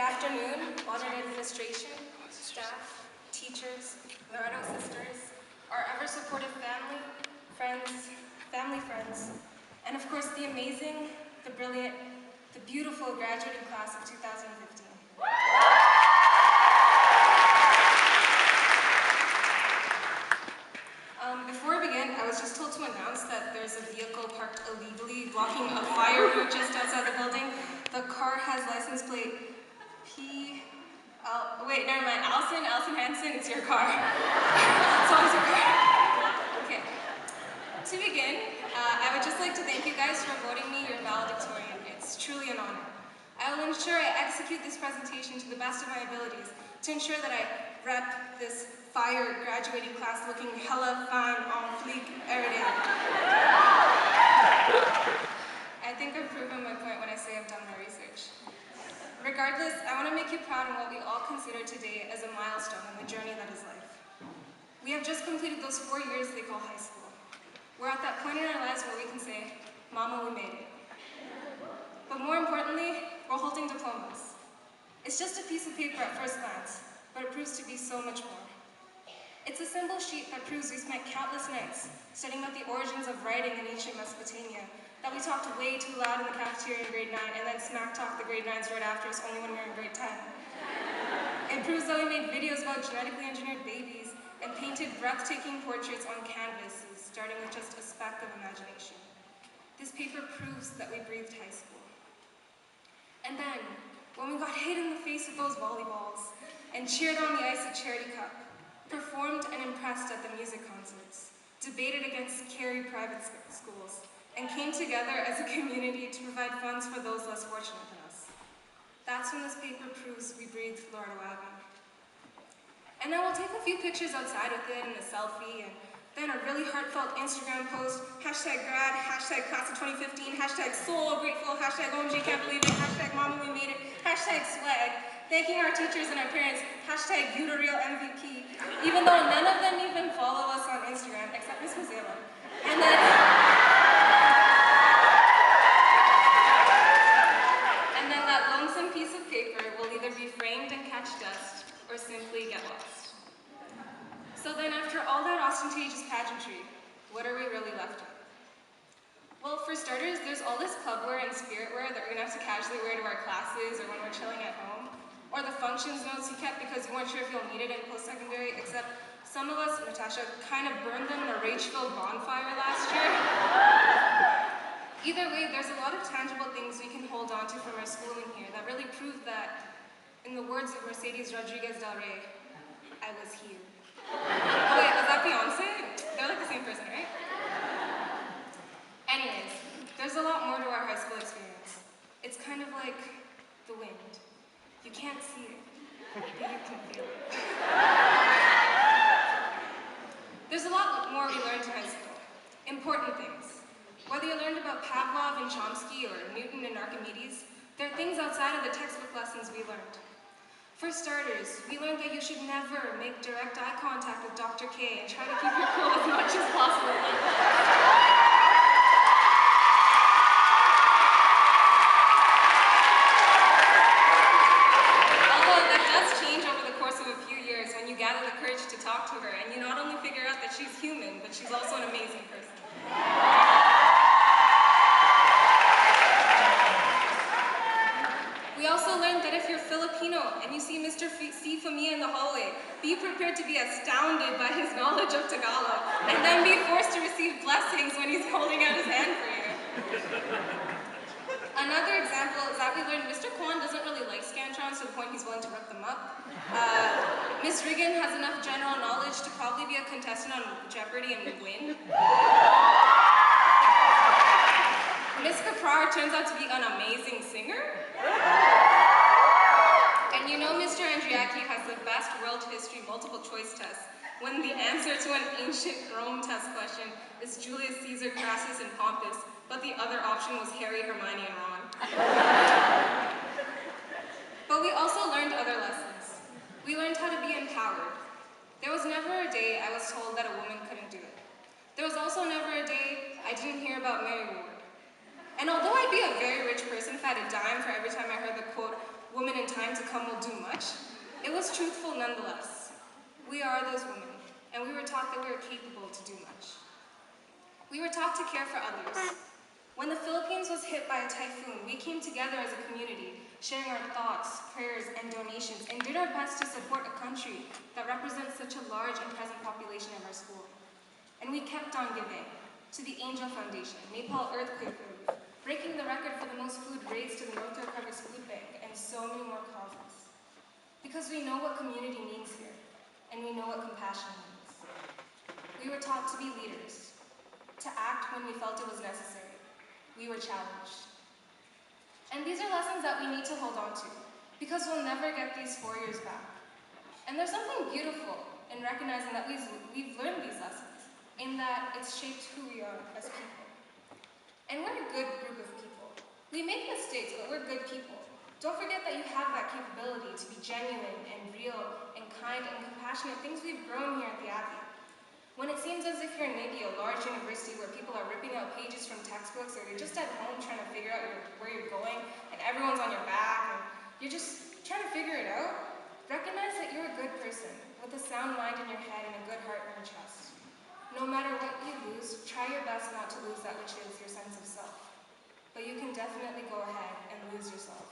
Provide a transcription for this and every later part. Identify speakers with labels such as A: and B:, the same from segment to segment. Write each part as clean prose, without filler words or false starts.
A: afternoon, honored administration, staff, teachers, Loretto sisters, our ever-supportive family friends, and of course the amazing, the brilliant, the beautiful graduating class of 2015. Before I begin, I was just told to announce that there's a vehicle parked illegally blocking a fire route just outside the building. The car has license plate wait, never mind, Allison Hansen, it's your car. So it's your car. Okay. To begin, I would just like to thank you guys for voting me your valedictorian. It's truly an honor. I will ensure I execute this presentation to the best of my abilities to ensure that I rep this fire graduating class looking hella fine on fleek every day. I think I've proven my point when I say I've done my research. Regardless, I want to make you proud in what we all consider today as a milestone in the journey that is life. We have just completed those 4 years they call high school. We're at that point in our lives where we can say, Mama, we made it. But more importantly, we're holding diplomas. It's just a piece of paper at first glance, but it proves to be so much more. It's a symbol sheet that proves we spent countless nights studying about the origins of writing in ancient Mesopotamia, that we talked way too loud in the cafeteria in grade 9 and then smack talked the grade 9s right after us only when we were in grade 10. It proves that we made videos about genetically engineered babies and painted breathtaking portraits on canvases, starting with just a speck of imagination. This paper proves that we breathed high school. And then, when we got hit in the face with those volleyballs and cheered on the ice at Charity Cup, performed and impressed at the music concerts, debated against Cary private schools, and came together as a community to provide funds for those less fortunate than us. That's when this paper proves we breathed Loretto Abbey. And then we'll take a few pictures outside with it and a selfie, and then a really heartfelt Instagram post, hashtag grad, hashtag class of 2015, hashtag so grateful, hashtag OMG can't believe it, hashtag mama we made it, hashtag swag, thanking our teachers and our parents, hashtag you the real MVP, even though none of them even follow us on Instagram, except Miss Mazela. And then that lonesome piece of paper will either be framed and catch dust, or simply get lost. So then after all that ostentatious pageantry, what are we really left with? Well, for starters, there's all this club wear and spirit wear that we're gonna have to casually wear to our classes or when we're chilling at home, or the functions notes you kept because you weren't sure if you'll need it in post-secondary, except some of us, Natasha, kind of burned them in a rage-filled bonfire last year. Either way, there's a lot of tangible things we can hold on to from our schooling here that really prove that, in the words of Mercedes Rodriguez Del Rey, I was here. Oh wait, was that Beyonce? They're like the same person, right? Anyways, there's a lot more to our high school experience. It's kind of like the wind. You can't see it, but you can feel it. There's a lot more we learned in high school. Important things. Whether you learned about Pavlov and Chomsky or Newton and Archimedes, there are things outside of the textbook lessons we learned. For starters, we learned that you should never make direct eye contact with Dr. K and try to keep your cool as much as possible. Although that does change over the course of a few years when you gather the courage to talk to her and you not only figure out that she's human, but she's also an amazing person. We also learned that if you're Filipino and you see Mr. C. Famia in the hallway, be prepared to be astounded by his knowledge of Tagalog, and then be forced to receive blessings when he's holding out his hand for you. Another example is that we learned Mr. Kwan doesn't really like Scantrons to the point he's willing to rip them up. Miss Riggin has enough general knowledge to probably be a contestant on Jeopardy and win. Miss Kaprar turns out to be an amazing singer. And you know Mr. Andriaki has the best world history multiple choice test when the answer to an ancient Rome test question is Julius Caesar, Crassus, and Pompous, but the other option was Harry, Hermione, and Ron. But we also learned other lessons. We learned how to be empowered. There was never a day I was told that a woman couldn't do it. There was also never a day I didn't hear about Mary Ward. And although I'd be a very rich person if I had a dime for every time I heard the quote, woman in time to come will do much, it was truthful nonetheless. We are those women, and we were taught that we are capable to do much. We were taught to care for others. When the Philippines was hit by a typhoon, we came together as a community, sharing our thoughts, prayers, and donations, and did our best to support a country that represents such a large and present population of our school. And we kept on giving to the Angel Foundation, Nepal Earthquake Relief, breaking the record for the most food raised to the North Recovery's Food Bank, and so many more causes. Because we know what community means here, and we know what compassion means. We were taught to be leaders, to act when we felt it was necessary. We were challenged. And these are lessons that we need to hold on to, because we'll never get these 4 years back. And there's something beautiful in recognizing that we've learned these lessons, in that it's shaped who we are as people. And we're a good group of people. We make mistakes, but we're good people. Don't forget that you have that capability to be genuine and real and kind and compassionate, things we've grown here at the Abbey. When it seems as if you're in maybe a large university where people are ripping out pages from textbooks, or you're just at home trying to figure out where you're going, and everyone's on your back, and you're just trying to figure it out, recognize that you're a good person, with a sound mind in your head and a good heart in your chest. No matter what you lose, try your best not to lose that which is your sense of self. But you can definitely go ahead and lose yourself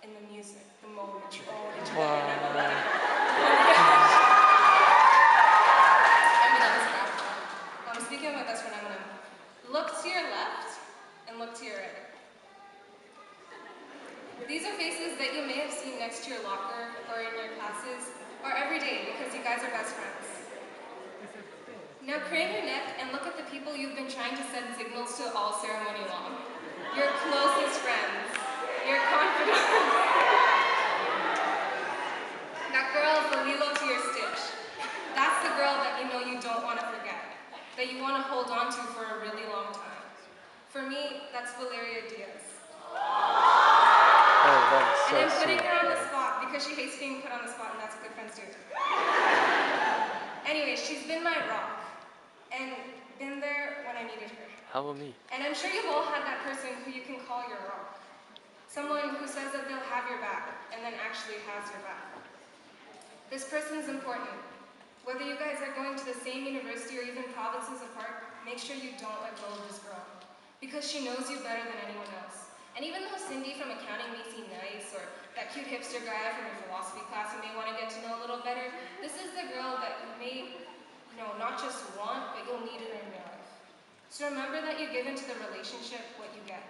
A: in the music, the moment, your own Speaking of my best friend, I'm gonna look to your left and look to your right. These are faces that you may have seen next to your locker or in your classes or every day because you guys are best friends. Now crane your neck and look at the people you've been trying to send signals to all ceremony long. Your closest friends, your confidants. That girl is the Lilo to your Stitch. That's the girl that you know you don't want to forget, that you want to hold on to for a really long time. For me, that's Valeria Diaz.
B: Oh, that's so
A: and I'm putting
B: sweet.
A: her on the spot because she hates being put on the spot, and that's what good friends do. Anyway, she's been my rock, and been there when I needed her.
B: How about me?
A: And I'm sure you've all had that person who you can call your rock. Someone who says that they'll have your back, and then actually has your back. This person is important. Whether you guys are going to the same university or even provinces apart, make sure you don't let go of this girl, because she knows you better than anyone else. And even though Cindy from accounting may seem nice, or that cute hipster guy from your philosophy class you may want to get to know a little better, this is the girl that you may, not just want, but you'll need her in your life. So remember that you give into the relationship what you get.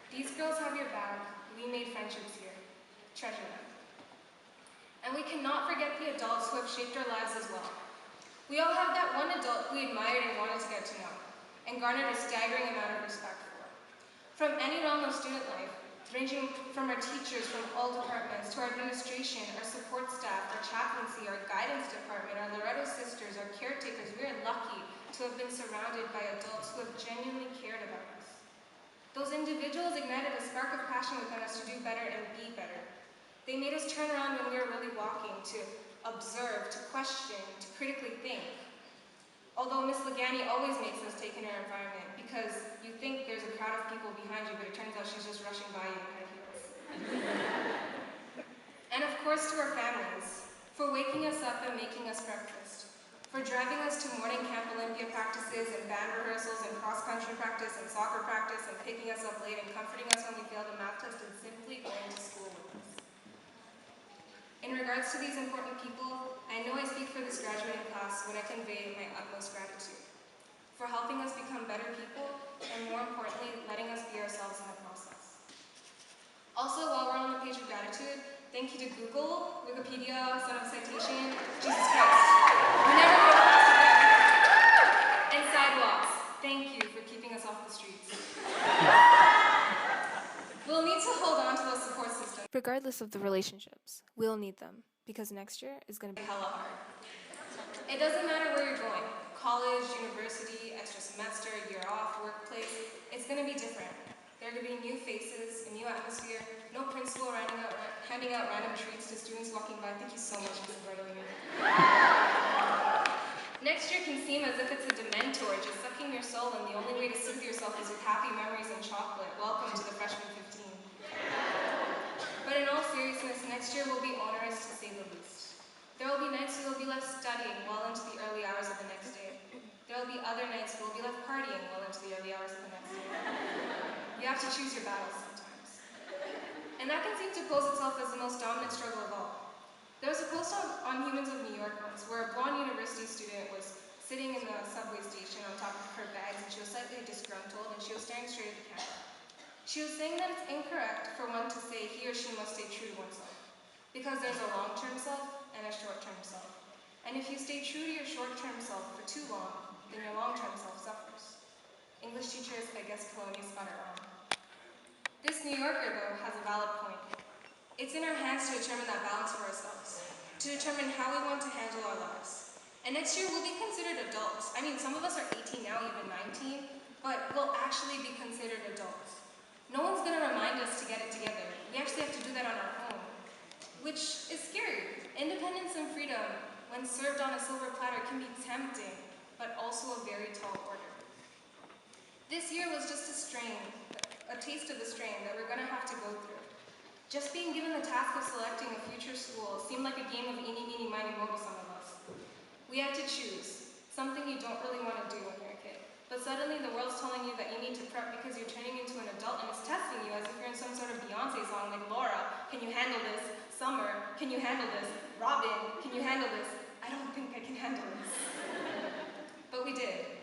A: These girls have your back. We made friendships here. Treasure them. And we cannot forget the adults who have shaped our lives as well. We all have that one adult who we admired and wanted to get to know, and garnered a staggering amount of respect for. From any realm of student life, ranging from our teachers from all departments, to our administration, our support staff, our chaplaincy, our guidance department, our Loretto sisters, our caretakers, we are lucky to have been surrounded by adults who have genuinely cared about us. Those individuals ignited a spark of passion within us to do better and be better. They made us turn around when we were really walking, to observe, to question, to critically think. Although Miss Legani always makes us take in her environment, because you think there's a crowd of people behind you, but it turns out she's just rushing by you in high heels. And of course to our families, for waking us up and making us breakfast, for driving us to morning Camp Olympia practices and band rehearsals and cross-country practice and soccer practice, and picking us up late and comforting us when we failed a math test, and simply going to school with us. In regards to these important people, I know I speak for this graduating class when I convey my utmost gratitude for helping us become better people, and more importantly, letting us be ourselves in the process. Also, while we're on the page of gratitude, thank you to Google, Wikipedia, Son of Citation, Jesus Christ. We never go past it. And sidewalks, thank you for keeping us off the streets. We'll need to hold on to those support systems. Regardless of the relationships, we'll need them, because next year is going to be hella hard. It doesn't matter where you're going, college, university, extra semester, year off, workplace, it's going to be different. There are going to be new faces, a new atmosphere, no principal handing out random treats to students walking by. Thank you so much, Mrs. Bartolini. Next year can seem as if it's a dementor, just sucking your soul, and the only way to soothe yourself is with happy memories and chocolate. Welcome to the freshman 15. But in all seriousness, next year will be onerous to say the least. There will be nights you will be left studying well into the early hours of the next day. There will be other nights you will be left partying well into the early hours of the next day. You have to choose your battles sometimes. And that can seem to pose itself as the most dominant struggle of all. There was a post on Humans of New York once where a blonde university student was sitting in the subway station on top of her bags, and she was slightly disgruntled, and she was staring straight at the camera. She was saying that it's incorrect for one to say he or she must stay true to oneself, because there's a long-term self and a short-term self. And if you stay true to your short-term self for too long, then your long-term self suffers. English teachers, I guess Polonius got it wrong. This New Yorker, though, has a valid point. It's in our hands to determine that balance for ourselves, to determine how we want to handle our lives. And next year, we'll be considered adults. I mean, some of us are 18 now, even 19, but we'll actually be considered adults. No one's going to remind us to get it together. We actually have to do that on our own, which is scary. Independence and freedom, when served on a silver platter, can be tempting, but also a very tall order. This year was just a taste of the strain that we're going to have to go through. Just being given the task of selecting a future school seemed like a game of eeny, meeny, miny, moe to some of us. We had to choose, something you don't really want to do when you're a kid. But suddenly the world's telling you that you need to prep because you're turning into an adult, and it's testing you as if you're in some sort of Beyonce song like Laura, can you handle this? Summer, can you handle this? Robin, can you handle this? I don't think I can handle this. But we did.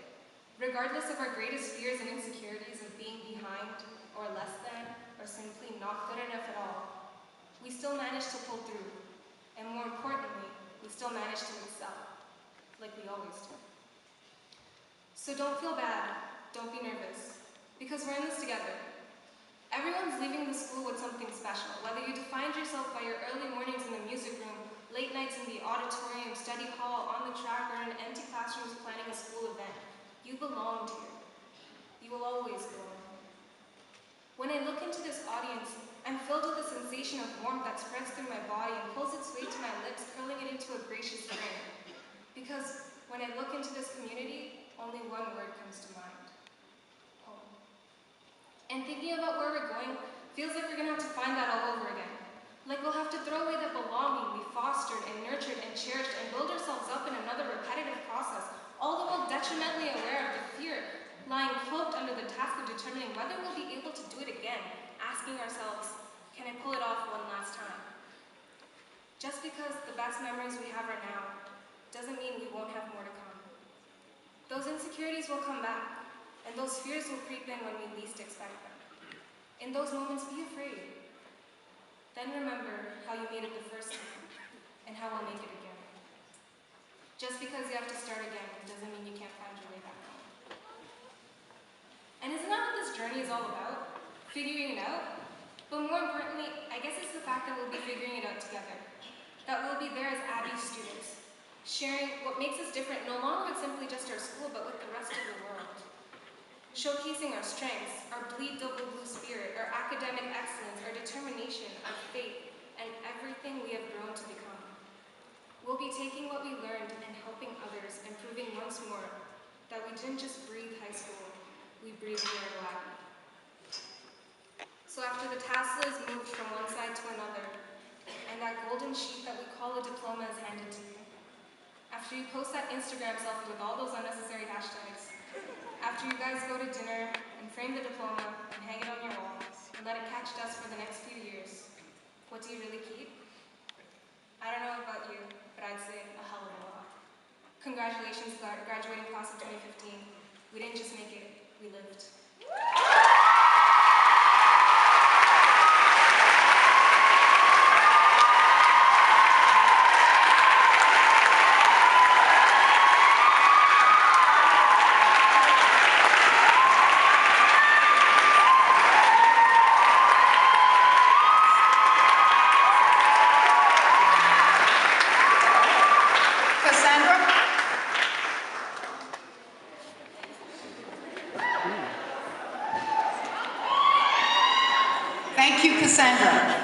A: Regardless of our greatest fears and insecurities of being behind, or less than, or simply not good enough at all, we still managed to pull through. And more importantly, we still managed to excel, like we always do. So don't feel bad, don't be nervous, because we're in this together. Everyone's leaving the school with something special, whether you defined yourself by your early mornings in the music room, late nights in the auditorium, study hall, on the track, or in empty classrooms planning a school event. You belonged here. You will always belong. When I look into this audience, I'm filled with a sensation of warmth that spreads through my body and pulls its way to my lips, curling it into a gracious grin. Because when I look into this community, only one word comes to mind: home. And thinking about where we're going feels like we're going to have to find that all over again. Like we'll have to throw away that belonging we fostered and nurtured and cherished and build ourselves up in another repetitive process, all the while detrimentally aware of the fear lying cloaked under the task of determining whether we'll be able to do it again, asking ourselves, can I pull it off one last time? Just because the best memories we have right now doesn't mean we won't have more to come. Those insecurities will come back, and those fears will creep in when we least expect them. In those moments, be afraid. Then remember how you made it the first time, and how we'll make it again. Just because you have to start again doesn't mean you can't find your way back home. And isn't that what this journey is all about? Figuring it out? But more importantly, I guess it's the fact that we'll be figuring it out together. That we'll be there as Abbey students, sharing what makes us different, no longer with simply just our school, but with the rest of the world. Showcasing our strengths, our bleed double blue spirit, our academic excellence, our determination, our faith, and everything we have grown to become. We'll be taking what we learned and helping others, and proving once more that we didn't just breathe high school, we breathed Loretto Abbey. So after the tassel is moved from one side to another, and that golden sheet that we call a diploma is handed to you, after you post that Instagram selfie with all those unnecessary hashtags, after you guys go to dinner and frame the diploma and hang it on your wall and let it catch dust for the next few years, what do you really keep? I don't know about you, but I'd say a hell of a lot. Congratulations, graduating class of 2015. We didn't just make it, we lived.
B: Thank you, Kassandra.